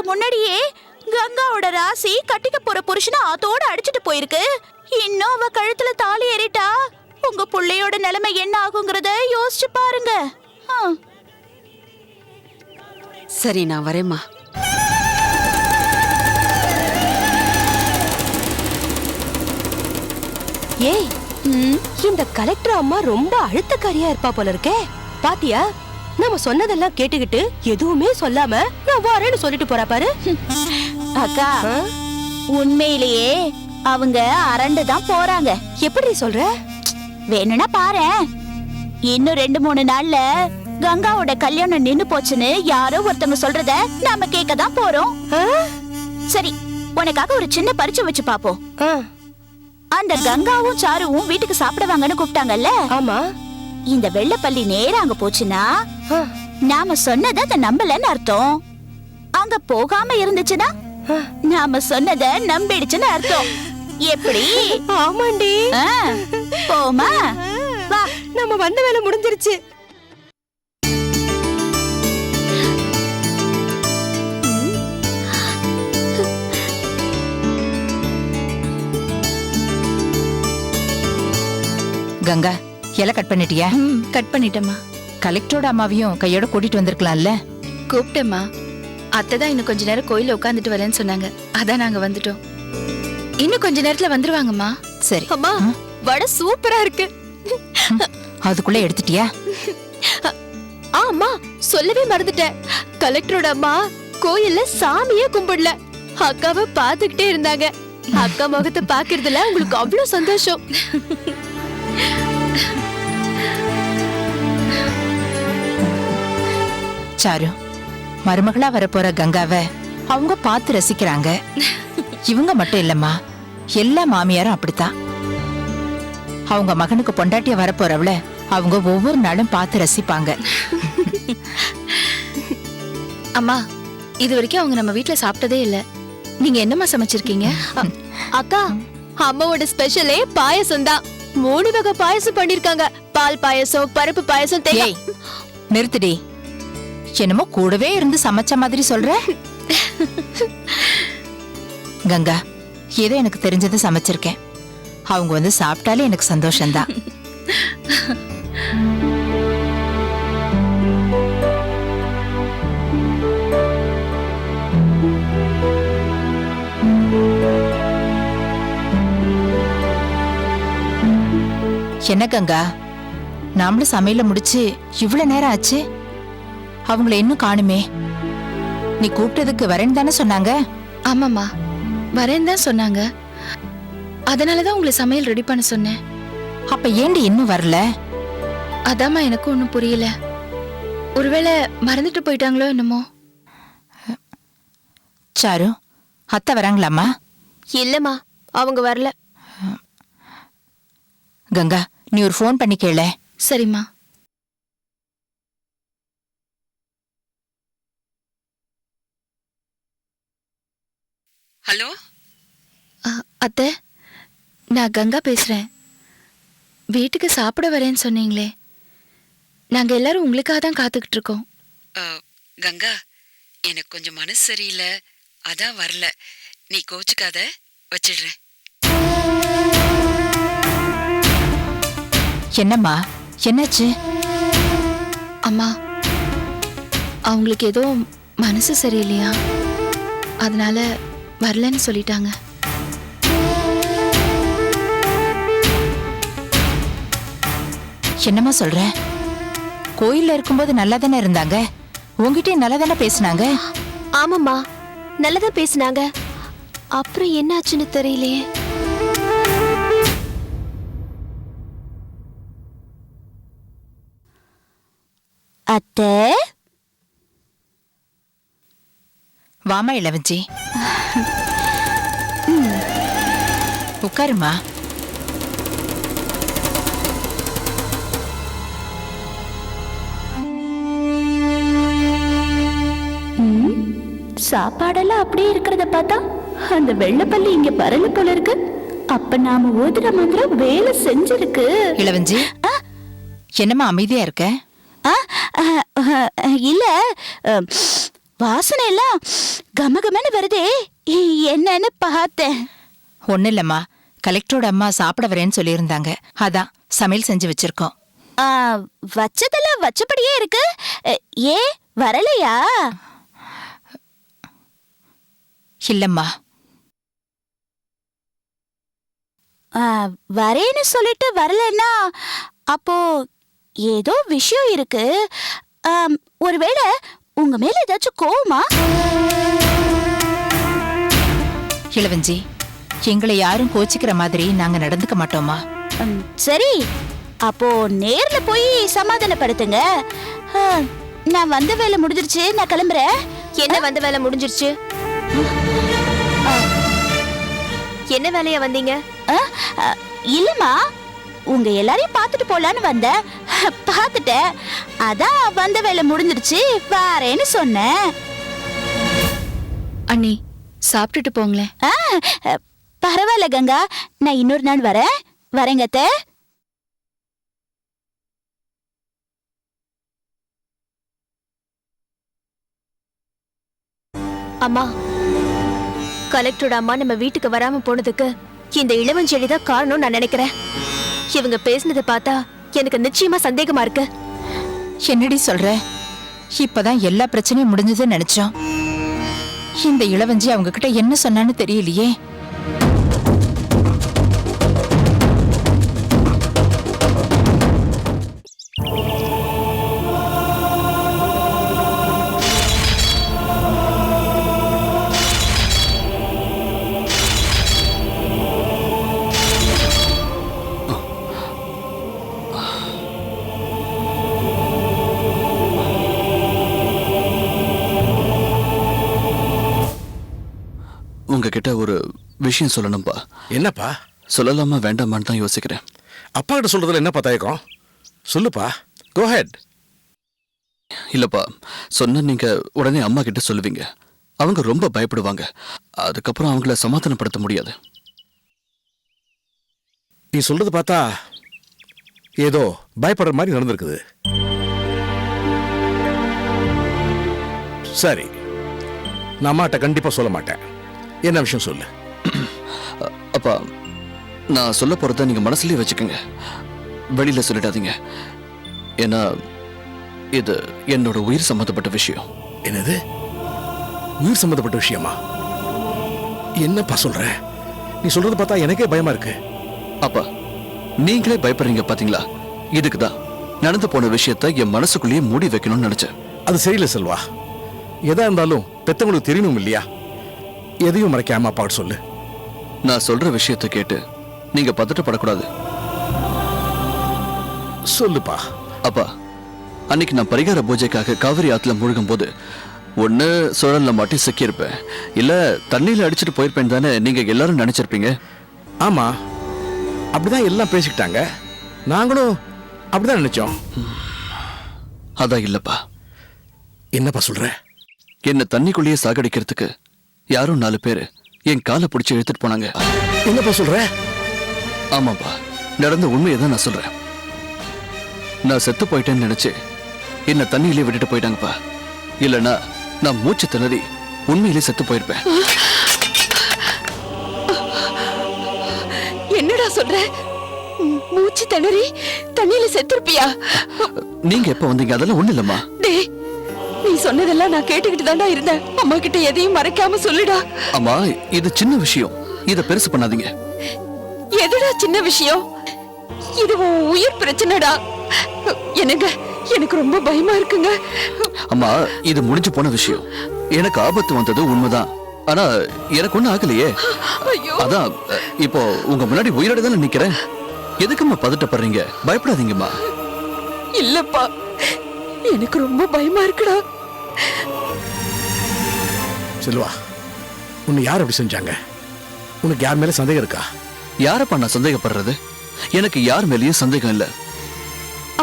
முன்னாடியே கங்காவோட ராசி கட்டிக்க போற புருஷனை அதோட அடிச்சிட்டு போயிருக்கு. இன்னும் அவ கழுத்துல தாலி ஏறிட்டா உங்க புள்ளையோட நிலைமை என்ன ஆகுங்கிறத யோசிச்சு பாருங்க. சரி, நான் வரேம்மா. ஏய், இந்த கலெக்டர் அம்மா ரொம்ப அழுத்தக்காரியா இருப்பா போல இருக்கே. பாத்தியா, நம்ம சொன்னதெல்லாம் கேட்டுக்கிட்டு எதுவுமே சொல்லாம நான் வரேன்னு சொல்லிட்டு போறா பாரு. அக்கா, உண்மையிலேயே அவங்க அரண்டுதான் போறாங்க. எப்படி சொல்ற? வேணும்னா பாரு, இன்னும் 2-3 நாள்ல கங்காவோட கல்யாணம் நின்னு போச்சுன்னு யாரோ ஒருத்தவங்க சொல்றத நாம கேட்கதான் போறோம். சரி, உனக்காக ஒரு சின்ன பரிச்சை வச்சு பாப்போம். அந்த கங்காவும் சாருவும் வீட்டுக்கு சாப்பிட வாங்கன்னு கூப்பிட்டாங்கல்ல. ஆமா. இந்த வெள்ளப்பள்ளி நேரா அங்க போச்சுன்னா நாம சொன்னதை அதை நம்பலன்னு அர்த்தம். அங்க போகாம இருந்துச்சுன்னா நாம சொன்னதை நம்பிடுச்சுன்னு அர்த்தம். எப்படி? ஆமாண்டி. போமா, வா, நம்ம வந்த வேலை முடிஞ்சிருச்சு. கங்கா, இலை கட் பண்ணிட்டியா? கட் பண்ணிட்டேம்மா. கலெக்டரோட அம்மாவையும் கையோட கூட்டிட்டு வந்திருக்கலாம்ல. கூப்பிட்டேம்மா. அத்தை தான் இன்னும் கொஞ்ச நேரம் கோயில உட்காந்துட்டு வரேன்னு சொன்னாங்க. அதான் நாங்க வந்துட்டோம். இன்னும் கொஞ்ச நேரத்துல வந்துருவாங்கம்மா. சரி. அம்மா, வடை சூப்பரா இருக்கு. அதுக்குள்ள எடுத்துட்டியா? ஆமா, சொல்லவே மறந்துட்டேன். கலெக்டரோட அம்மா கோயில்ல சாமியே கும்பிடல, அக்காவை பாத்துக்கிட்டே இருந்தாங்க. அக்கா முகத்தை பாக்குறதுல உங்களுக்கு அவ்வளவு சந்தோஷம். சாரு, மருமகளா வரப்போற கங்காவை அவங்க பார்த்து ரசிக்கிறாங்க. இவங்க மட்டும் இல்லம்மா, எல்லா மாமியாரும் அப்படித்தான். அவங்க மகனுக்கு பொண்டாட்டிய வரப்போறவள அவங்க ஒவ்வொரு நாளும் பார்த்து ரசிப்பாங்க. அம்மா, இது வரைக்கும் அவங்க நம்ம வீட்டுல சாப்பிட்டதே இல்ல. நீங்க என்னம்மா சமைச்சிருக்கீங்க? அக்கா, அம்மாவோட ஸ்பெஷலே பாயசம் தான். 3 வகை பாயசம் பண்ணிருக்காங்க. பால் பாயசம், பருப்பு பாயசம். ஏய், நிறுத்துடி. என்னமோ கூடவே இருந்து சமைச்ச மாதிரி சொல்ற. கங்கா, ஏதோ எனக்கு தெரிஞ்சதை சமைச்சிருக்கேன். அவங்க வந்து சாப்பிட்டாலே எனக்கு சந்தோஷம்தான். என்ன கங்கா, நாமளும் சமையல முடிச்சு இவ்வளவு நேரம் ஆச்சு, அவங்கள இன்னும் காணுமே. நீ கூப்பிட்டதுக்கு வரேன்னு தானே சொன்னாங்க? ஆமாம்மா, வரேன்னு தான் சொன்னாங்க. அதனாலதான் உங்களை சமையல் ரெடி பண்ண சொன்னேன். அப்ப ஏண்டி இன்னும் வரல? அதாம்மா எனக்கும் ஒன்னும் புரியல. ஒருவேளை மறந்துட்டு போயிட்டாங்களோ என்னமோ. சாரு, அத்தை வராங்களாமா? இல்லம்மா, அவங்க வரல. கங்கா, நீ ஒரு ஃபோன் பண்ணி கேள. சரிம்மா. ஹலோ அத்தை, நான் கங்கா பேசுறேன். வீட்டுக்கு சாப்பிட வரேன்னு சொன்னீங்களே, நாங்க எல்லாரும் உங்களுக்காக தான் காத்துக்கிட்டு இருக்கோம். கங்கா, எனக்கு கொஞ்சம் மனசு சரியில்லை, அதான் வரல. நீ கோச்சுக்காத, வச்சிடுறேன். என்னம்மா, என்னாச்சு? அம்மா, அவங்களுக்கு ஏதோ மனசு சரியில்லையா, அதனால வரலன்னு சொல்லிட்டாங்க. என்னம்மா சொல்ற? கோயில்ல இருக்கும்போது நல்லா தானே இருந்தாங்க, உங்ககிட்ட நல்லா தானே பேசினாங்க. ஆமாம்மா, நல்லதா பேசினாங்க. அப்புறம் என்னாச்சுன்னு தெரியலையே. அத்தை, வாமா இளவஞ்சி, உட்காருமா. சாப்பாடெல்லாம் அப்படியே இருக்கிறத பார்த்தா அந்த வெள்ளப்பள்ளி இங்க பரல போல இருக்கு. அப்ப நாம ஓதுற மந்திரம் வேலை செஞ்சிருக்கு. இளவஞ்சி, என்னம்மா அமைதியா இருக்க? இல்ல, வாசனை எல்லாம் கமகமன்னு வருதே, என்னன்னு பார்த்தேன். ஒண்ணு இல்லம்மா, கலெக்டரோட அம்மா சாப்பிட வரேன்னு சொல்லியிருந்தாங்க. அதான் சமையல் செஞ்சு வச்சிருக்கோம். ஆ, வச்சதெல்லாம் வச்சபடியே இருக்கு. ஏன் வரலையா? இல்லம்மா. வரேன்னு சொல்லிட்டு வரலன்னா அப்போ ஏதோ விஷயம் இருக்கு. ஒருவேளை உங்க மேல ஏதாச்சும் கோவமா? இளவஞ்சி, எங்களை யாரும் கோச்சிக்கிற மாதிரி நாங்க நடந்துக்க மாட்டோமா? சரி, அப்போ நேர்ல போய் சமாதானப்படுத்துங்க. நான் வந்த வேலை முடிஞ்சிருச்சு, நான் கிளம்புறேன். என்ன வந்த வேலை முடிஞ்சிருச்சு? என்ன வேலையா வந்தீங்க? இல்லம்மா, உங்க எல்லாரையும் பார்த்துட்டு போலான்னு வந்தேன். பார்த்துட்டேன், அதான் வந்த வேலை முடிஞ்சிருச்சு, வாரேன்னு சொன்னேன். அண்ணி சாப்பிட்டுட்டு போங்களேன். பரவாயில்ல கங்கா, நான் இன்னொரு நாள் வரேங்க அத்தை. அம்மா, கலெக்டரோட அம்மா நம்ம வீட்டுக்கு வராம போனதுக்கு இந்த இளவஞ்செடி தான் காரணம் நான் நினைக்கிறேன். இவங்க பேசினதை பார்த்தா எனக்கு நிச்சயமா சந்தேகமா இருக்கு. என்னடி சொல்ற? இப்பதான் எல்லா பிரச்சனையும் முடிஞ்சதுன்னு நினைச்சோம். இந்த இளவஞ்சி அவங்க கிட்ட என்ன சொன்னான்னு தெரியலையே. உங்ககிட்ட ஒரு விஷயம் சொல்லணும்பா. என்னப்பா? சொல்லலாமா வேண்டாமான்னு தான் யோசிக்கிறேன். அப்பா கிட்ட சொல்றதுல என்னப்பா தயக்கம்? சொல்லுப்பா, கோ ஹெட். இல்லப்பா, சொன்னா நீங்க உடனே அம்மா கிட்ட சொல்லுவீங்க. அவங்க ரொம்ப பயப்படுவாங்க. அதுக்கப்புறம் அவங்கள சமாதானப்படுத்த முடியாது. நீ சொல்றது பார்த்தா ஏதோ பயப்படுற மாதிரி நடந்திருக்குது. சரி, நான் அம்மாட்ட கண்டிப்பா சொல்ல மாட்டேன். என்ன விஷயம் சொல்லு. அப்பா, நான் சொல்ல போறத நீங்க மனசுலயே வச்சுக்கோங்க, வெளியில சொல்லிடாதீங்க. ஏன்னா இது என்னோட உயிர் சம்பந்தப்பட்ட விஷயம். என்னது? உயிர் சம்பந்தப்பட்ட விஷயமா? என்னப்பா சொல்ற? நீ சொல்றது பார்த்தா எனக்கே பயமா இருக்கு. அப்பா, நீங்களே பயப்படுறீங்க பாத்தீங்களா? இதுக்குதான் நடந்து போன விஷயத்த என் மனசுக்குள்ளேயே மூடி வைக்கணும்னு நினைச்சேன். அது சரியில்லை செல்வா. எதா இருந்தாலும் பெத்தவங்களுக்கு தெரியணும் இல்லையா? எதையும் மறைக்காம அப்பா சொல்லு. நான் சொல்ற விஷயத்தை கேட்டு நீங்க பதட்டப்படக்கூடாது. சொல்லுப்பா. அப்பா, அன்னைக்கு நான் பரிகார பூஜைக்காக காவிரி ஆத்துல மூழ்கும் போது ஒண்ணு சுழல்ல மாட்டி சிக்கியிருப்பேன், இல்ல தண்ணியில அடிச்சுட்டு போயிருப்பேன் தானே நீங்க எல்லாரும் நினைச்சிருப்பீங்க. ஆமா, அப்படிதான் எல்லாம் பேசிக்கிட்டாங்க. நாங்களும் அப்படிதான் நினைச்சோம். அதான் இல்லப்பா. என்னப்பா சொல்ற? என்ன தண்ணிக்குள்ளேயே சாகடிக்கிறதுக்கு யாரும் 4 பேரு என் காலை பிடிச்சி இழுத்துட்டு போனாங்க. என்னப்பா சொல்ற? ஆமாப்பா, நடந்த உண்மையை தான் நான் சொல்றேன். நான் செத்து போயிட்டேன்னு நினைச்சு என்ன தண்ணியிலே விட்டுட்டு போயிட்டாங்கப்பா. இல்லைன்னா நான் மூச்சு திணறி உண்மையிலே செத்து போயிருப்பேன். என்னடா சொல்ற? மூச்சு திணறி தண்ணியில செத்துருப்பியா? நீங்க எப்ப வந்தீங்க? அதெல்லாம் ஒண்ணு இல்லம்மா. டேய், நீ சொன்னதெல்லாம் நான் கேட்டுக்கிட்டு தான்டா இருந்தேன். அம்மா கிட்ட எதையும் மறைக்காம சொல்லுடா. அம்மா, இது சின்ன விஷயம், இத பெருசு பண்ணாதீங்க. எதுடா சின்ன விஷயம்? இது உன் உயிர் பிரச்சனைடா. எனக்கு எனக்கு ரொம்ப பயமா இருக்குங்க. அம்மா, இது முடிஞ்சு போன விஷயம். எனக்கு ஆபத்து வந்தது உண்மைதான், ஆனா எனக்கு ஒண்ணும் ஆகலையே. அதான் இப்போ உங்க முன்னாடி உயிரோட தானே நிக்கிறேன். எதுக்கும்மா பதட்டப்படுறீங்க? பயப்படாதீங்கம்மா. இல்லப்பா, எனக்கு ரொம்ப பயமா இருக்குடா. செல்வா, உன்னை யார் அப்படி செஞ்சாங்க? உனக்கு யார் மேல சந்தேகம் இருக்கா? யாரப்பா நான் சந்தேகப்படுறது? எனக்கு யார் மேலேயும் சந்தேகம் இல்ல.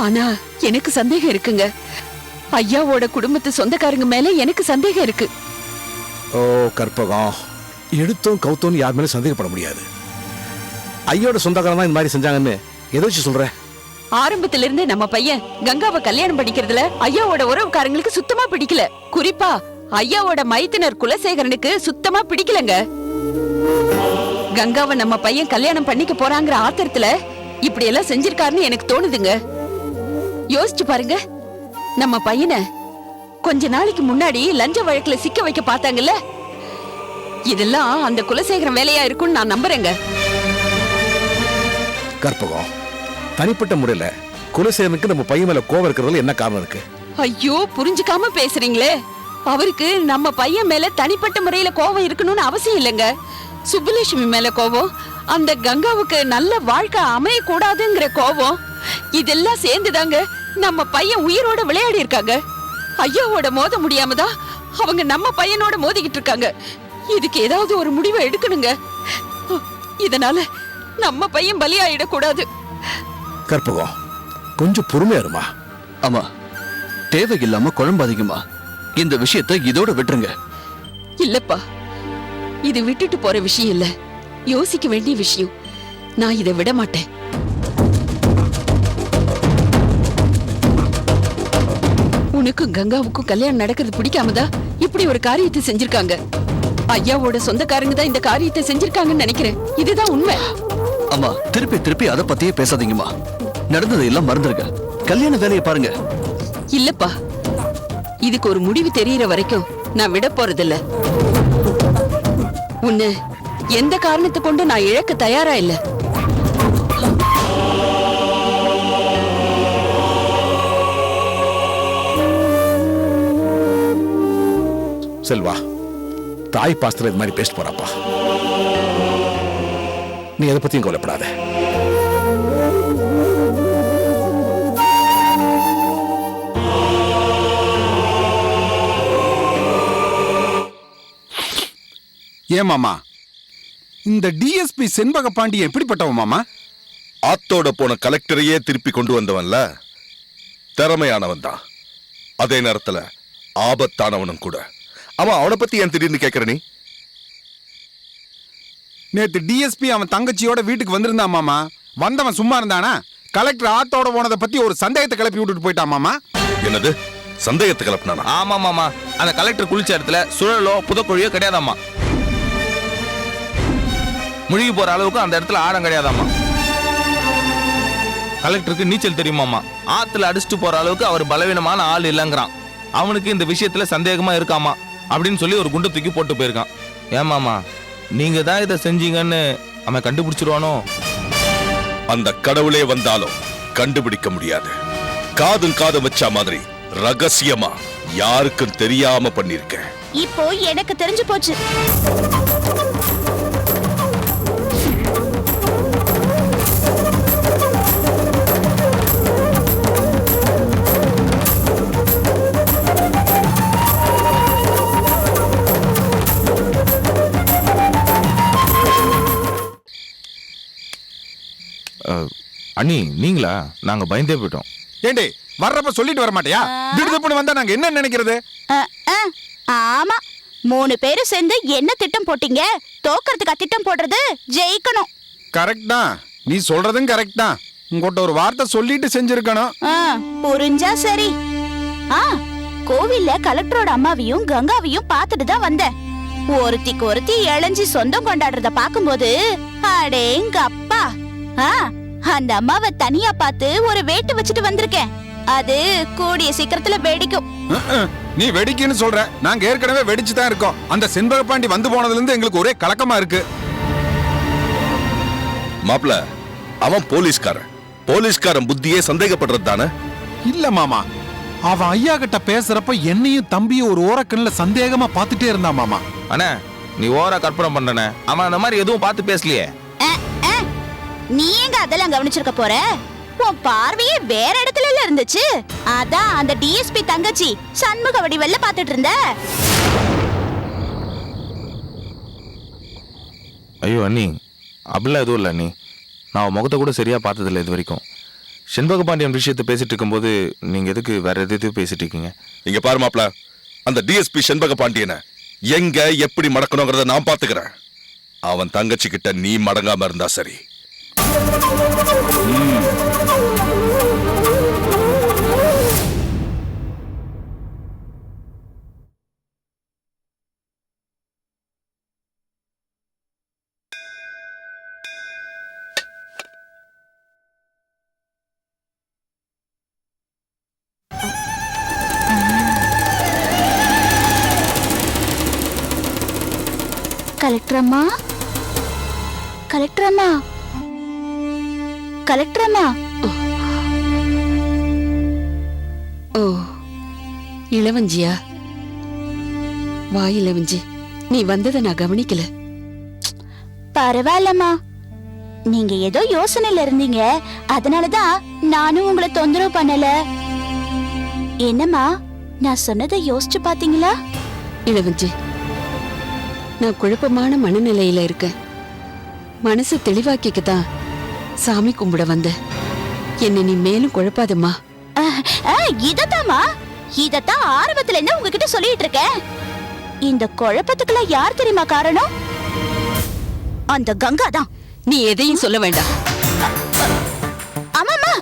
ஆனா எனக்கு சந்தேகம் இருக்குங்க. ஐயாவோட குடும்பத்து சொந்தக்காரங்க மேல எனக்கு சந்தேகம் இருக்கு. ஓ கற்பகம், எடுத்தோம் கவுத்தோன்னு யார் மேல சந்தேகப்பட முடியாது. ஐயோட சொந்தக்காரன் தான் இந்த மாதிரி செஞ்சாங்கன்னு எதை வச்சு சொல்ற? ஆரம்பத்துல இருந்தே நம்ம பையன் கங்காவை கல்யாணம் பண்ணிக்கிறதுல ஐயாவோட உறவுக்காரங்களுக்கு சுத்தமா பிடிக்கல. குறிப்பா ஐயாவோட மைத்துனர் குலசேகரனுக்கு சுத்தமா பிடிக்கலங்க. கங்காவை நம்ம பையன் கல்யாணம் பண்ணிக்க போறாங்கிற ஆத்திரத்துல இப்படி எல்லாம் செஞ்சிருக்காருன்னு எனக்கு தோணுதுங்க. யோசிச்சு பாருங்க, நம்ம பையனை கொஞ்ச நாளைக்கு முன்னாடி லஞ்ச வழக்குல சிக்க வைக்க பார்த்தாங்கல்ல, இதெல்லாம் அந்த குலசேகரன் வேலையா இருக்கும்னு நான் நம்புறேங்க. கற்பகம், தனிப்பட்ட முறையில குலசேகரனுக்கு நம்ம பையன் மேல கோவம் இருக்கிறதுல என்ன காரணம் இருக்கு? ஐயோ, புரிஞ்சுக்காம பேசுறீங்களே. அவருக்கு நம்ம பையன் மேல தனிப்பட்ட முறையில கோவம் இருக்கணும்னு அவசியம் இல்லைங்க. சுப்புலட்சுமி மேல கோவம், அந்த கங்காவுக்கு நல்ல வாழ்க்கை அமைய கூடாதுங்கிற கோவம், இதெல்லாம் சேர்ந்துதாங்க நம்ம பையன் உயிரோட விளையாடி இருக்காங்க. ஐயாவோட மோத முடியாமதான் அவங்க நம்ம பையனோட மோதிக்கிட்டு இருக்காங்க. இதுக்கு ஏதாவது ஒரு முடிவை எடுக்கணுங்க. இதனால நம்ம பையன் பலியாயிடக்கூடாது. கற்பகம், கொஞ்சம் பொறுமையா இருமா. ஆமா, தேவையில்லாம குழம்பாதீங்கம்மா. இந்த விஷயத்தை இதோட விட்டுருங்க. இல்லப்பா, இது விட்டுட்டு போற விஷயம் இல்ல, யோசிக்க வேண்டிய விஷயம். நான் இதை விட மாட்டேன். உனக்கும் கங்காவுக்கும் கல்யாணம் நடக்கிறது பிடிக்காமதான் இப்படி ஒரு காரியத்தை செஞ்சிருக்காங்க. ஐயாவோட சொந்தக்காரங்க தான் இந்த காரியத்தை செஞ்சிருக்காங்கன்னு நினைக்கிறேன். இதுதான் உண்மை. அம்மா, திருப்பி திருப்பி அதை பத்தியே பேசாதீங்கம்மா. நடந்ததை எல்லாம் மறந்துருங்க. கல்யாண வேலையை பாருங்க. இல்லப்பா, இதுக்கு ஒரு முடிவு தெரியற வரைக்கும் நான் விட போறதில்ல. உன்னை எந்த காரணத்தை கொண்டு நான் இழக்க தயாரா இல்ல. செல்வா, தாய் பாஸ்தல இது மாதிரி பேசிட்டு போறாப்பா. நீ எதை பத்தியும் கவலைப்படாத. ஏன் மாமா, இந்த டிஎஸ்பி செண்பக பாண்டியன் எப்படிப்பட்டவன் மாமா? ஆத்தோட போன கலெக்டரையே திருப்பி கொண்டு வந்தவன்ல, திறமையானவன் தான். அதே நேரத்துல ஆபத்தானவனும் கூட. அவனை பத்தி ஏன் திடீர்னு கேக்குற நீ? நேத்து டிஎஸ்பி அவன் தங்கச்சியோட வீட்டுக்கு வந்திருந்தான் மாமா. வந்தவன் சும்மா இருந்தானா? கலெக்டர் ஆத்தோட போனதை பத்தி ஒரு சந்தேகத்தை கிளப்பி விட்டுட்டு போயிட்டான் மாமா. என்னது சந்தேகத்தை கிளப்பினானா? ஆமா மாமா, அந்த கலெக்டர் குளிச்ச இடத்துல சுழலோ புதக்குழியோ கிடையாதாமா. முழுகி போற அளவுக்கு அந்த இடத்துல ஆழம் கிடையாதாமா. கலெக்டருக்கு நீச்சல் தெரியுமாமா. ஆத்துல அடிச்சுட்டு போற அளவுக்கு அவர் பலவீனமான ஆள் இல்லைங்கிறான். அவனுக்கு இந்த விஷயத்துல சந்தேகமா இருக்காமா அப்படின்னு சொல்லி ஒரு குண்டு தூக்கி போட்டு போயிருக்கான். ஏமாமா, நீங்க தான் இதை செஞ்சீங்கன்னு அவன் கண்டுபிடிச்சிருவானோ? அந்த கடவுளே வந்தாலும் கண்டுபிடிக்க முடியாது. காதும் வச்ச மாதிரி ரகசியமா யாருக்கும் தெரியாம பண்ணிருக்கேன். இப்போ எனக்கு தெரிஞ்சு போச்சு. அண்ணி, நீங்களா? நாங்க பயந்தே போயிட்டோம். ஏண்டி, வர்றப்ப சொல்லிட்டு வர மாட்டியா? திடுதப்புன்னு வந்தா நாங்க என்ன நினைக்கிறது? ஆமா, 3 பேரும் சேர்ந்து என்ன திட்டம் போட்டீங்க? தோக்கறதுக்கு திட்டம் போடுறது, ஜெயிக்கணும். கரெக்ட் தான், நீ சொல்றதும் கரெக்ட் தான். உங்ககிட்ட ஒரு வார்த்தை சொல்லிட்டு செஞ்சிருக்கணும். புரிஞ்சா சரி. கோவில்ல கலெக்டரோட அம்மாவையும் கங்காவையும் பார்த்துட்டு தான் வந்தேன். ஒருத்திக்கு ஒருத்தி இளைஞ்சி சொந்தம் கொண்டாடுறத பாக்கும்போது அடேங்கப்பா, அந்த அம்மாவை தனியா பார்த்து ஒரு வேட்டு வச்சுட்டு வந்திருக்கேன். அது கூடிய சீக்கிரத்துல வெடிக்கும். நீ வெடிக்குன்னு சொல்ற, நாங்க ஏற்கனவே வெடிச்சு தான் இருக்கோம். அந்த செண்பக பாண்டி வந்து போனதுல இருந்து எங்களுக்கு ஒரே கலக்கமா இருக்கு. மாப்ள, அவன் போலீஸ்காரன் புத்தியே சந்தேகப்படுறது தானே? இல்ல மாமா, அவன் ஐயா கிட்ட பேசுறப்ப என்னையும் தம்பியும் ஒரு ஓரக்கண்ணுல சந்தேகமா பார்த்துட்டே இருந்தா மாமா. அண்ணா, நீ ஓரா கற்பனை பண்றன. அவன் அந்த மாதிரி எதுவும் பார்த்து பேசலையே. நீ எங்க அதெல்லாம் கவனிச்சிருக்க போற? உன் பார்வையே வேற இடத்துல இருந்துச்சு. அதான் அந்த டிஎஸ்பி தங்கச்சி சண்முக வடிவல்ல பாத்துட்டு இருந்த. ஐயோ அண்ணி, அப்படிலாம் எதுவும் இல்லை அண்ணி. நான் முகத்தை கூட சரியா பார்த்ததில்லை இது வரைக்கும். செண்பக பாண்டியன் விஷயத்தை பேசிட்டு இருக்கும்போது நீங்க எதுக்கு வேற எதுவும் பேசிட்டு இருக்கீங்க? இங்க பாரு மாப்ள, அந்த டிஎஸ்பி செண்பக பாண்டியனை எங்க எப்படி மடக்கணுங்கிறத நான் பாத்துக்கிறேன். அவன் தங்கச்சி கிட்ட நீ மடங்காம இருந்தா சரி. கலெக்டர் அம்மா, கலெக்டர் அம்மா, கலெக்டர் அம்மா. ஓ, இளவஞ்சியா? வா இளவஞ்சி, நீ வந்ததை நான் கவனிக்கல. பரவாயில்லம்மா, நீங்க ஏதோ யோசனையில இருந்தீங்க, அதனாலதான் நானும் உங்களை தொந்தரவு பண்ணல. என்னம்மா, நான் சொன்னதை யோசிச்சு பாத்தீங்களா? இளவஞ்சி, நான் குழப்பமான மனநிலையில இருக்கேன். மனசு தெளிவாக்கிக்கதான் சாமி கும்பிட வந்த. என்ன நீ மேலும் குழப்பாதம்மா. இதத்தான் ஆரம்பத்துல இருந்து உங்ககிட்ட சொல்லிட்டு இருக்கேன். இந்த குழப்பத்துக்குலாம் யார் தெரியுமா காரணம்? அந்த கங்கா தான். நீ எதையும் சொல்ல வேண்டாம். அம்மா,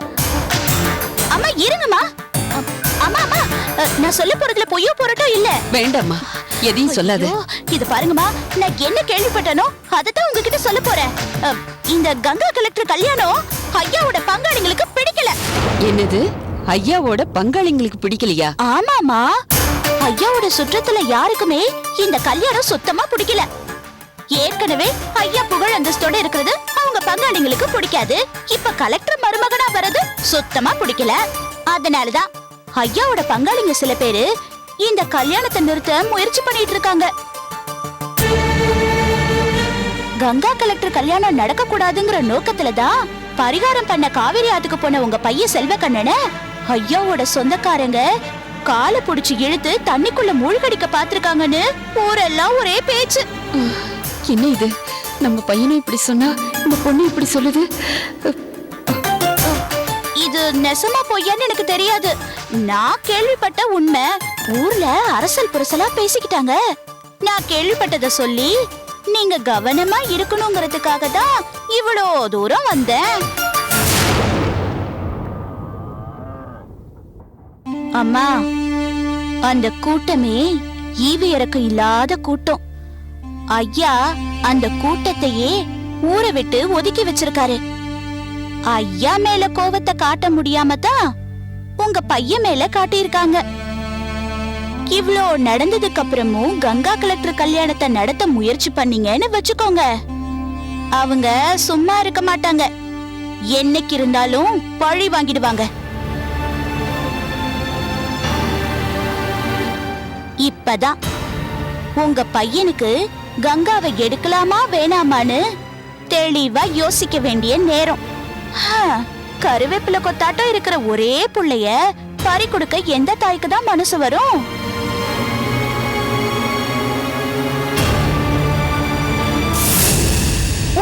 அம்மா இருங்கம்மா. அம்மா, அம்மா, நான் சொல்ல போறதுல பொய்யோ போறட்டும் இல்ல. வேண்டாம்மா, எதையும் சொல்லாத. ஐயோ, இது பாருங்கம்மா, நான் என்ன கேள்விப்பட்டனோ அதத்தான் உங்ககிட்ட சொல்ல போறேன். இந்த கங்கா கலெக்டர் கல்யாணம் ஐயாவோட பங்காளிங்களுக்கு பிடிக்கல. என்னது? ஐயாவோட பங்காளிங்களுக்கு பிடிக்கலையா? ஆமாமா, ஐயாவோட சுற்றத்துல யாருக்குமே இந்த கல்யாணம் சுத்தமா பிடிக்கல. ஏற்கனவே ஐயா புகழ் அந்தஸ்தோட இருக்கிறது அவங்க பங்காளிங்களுக்கு பிடிக்காது. இப்ப கலெக்டர் மருமகனா வர்றது சுத்தமா பிடிக்கல. அதனாலதான் ஐயாவோட பங்காளிங்க சில பேரு இந்த கல்யாணத்தை நிறுத்த முயற்சி பண்ணிட்டு இருக்காங்க. கங்கா கலெக்டர் கல்யாணம் நடக்க கூடாதுங்கிற நோக்கத்துலதான் பரிகாரம் பண்ண காவிரி ஆத்துக்கு போன உங்க பையன் செல்வக்கண்ணன ஐயாவோட சொந்தக்காரங்க காலை புடிச்சு இழுத்து தண்ணிக்குள்ள மூழ்கடிக்க பாத்திருக்காங்கன்னு ஊரெல்லாம் ஒரே பேச்சு. என்ன இது? நம்ம பையனும் இப்படி சொன்னா, இந்த பொண்ணு இப்படி சொல்லுது. இது நெசமா பொய்யான்னு எனக்கு தெரியாது. நான் கேள்விப்பட்ட உண்மை. ஊர்ல அரசல் புரசலா பேசிக்கிட்டாங்க. நான் கேள்விப்பட்டத சொல்லி நீங்க கவனமா இருக்கணுங்கிறதுக்காக தான் இவ்வளோ தூரம் வந்தேன். அம்மா, அந்த கூட்டமே ஈவு இறக்கம் இல்லாத கூட்டம். ஐயா அந்த கூட்டத்தையே ஊரை விட்டு ஒதுக்கி வச்சிருக்காரு. ஐயா மேல கோவத்தை காட்ட முடியாம தான் உங்க பையன் மேல காட்டியிருக்காங்க. இவ்ளோ நடந்ததுக்கு அப்புறமும் கங்கா கலெக்டர் கல்யாணத்தை நடத்த முயற்சி பண்ணீங்கன்னு வச்சுக்கோங்க, அவங்க சும்மா இருக்க மாட்டாங்க. என்னைக்கு இருந்தாலும் பழி வாங்கிடுவாங்க. இப்பதான் உங்க பையனுக்கு கங்காவை எடுக்கலாமா வேணாமான்னு தெளிவா யோசிக்க வேண்டிய நேரம். கருவேப்பிலை கொத்தாட்டம் இருக்கிற ஒரே புள்ளைய பறி கொடுக்க எந்த தாய்க்கு தான் மனசு வரும்?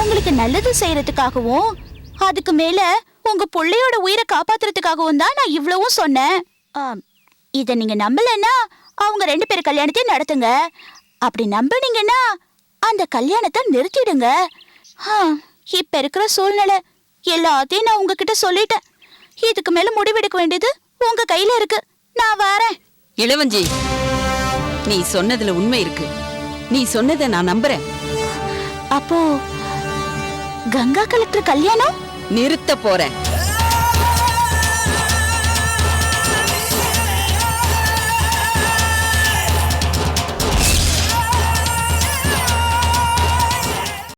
உங்களுக்கு நல்லது செய்யறதுக்காகவும் அதுக்கு மேல உங்க புள்ளையோட உயிரை காப்பாத்துறதுக்காகவும் தான் நான் இவ்வளவும் சொன்னேன். இத நீங்க நம்பலன்னா அவங்க 2 பேர் கல்யாணத்தையும் நடத்துங்க. அப்படி நம்பினீங்கன்னா அந்த கல்யாணத்தை நிறுத்திடுங்க. இப்ப இருக்கிற சூழ்நிலை எல்லாத்தையும் நான் உங்ககிட்ட சொல்லிட்டேன். இதுக்கு மேல முடிவெடுக்க வேண்டியது உங்க கையில இருக்கு. நான் வரேன். இளவஞ்சி, நீ சொன்னதுல உண்மை இருக்கு. நீ சொன்னதை நான் நம்புறேன். அப்போ கங்கா கலெக்டர் கல்யாணம் நிறுத்த போறேன்.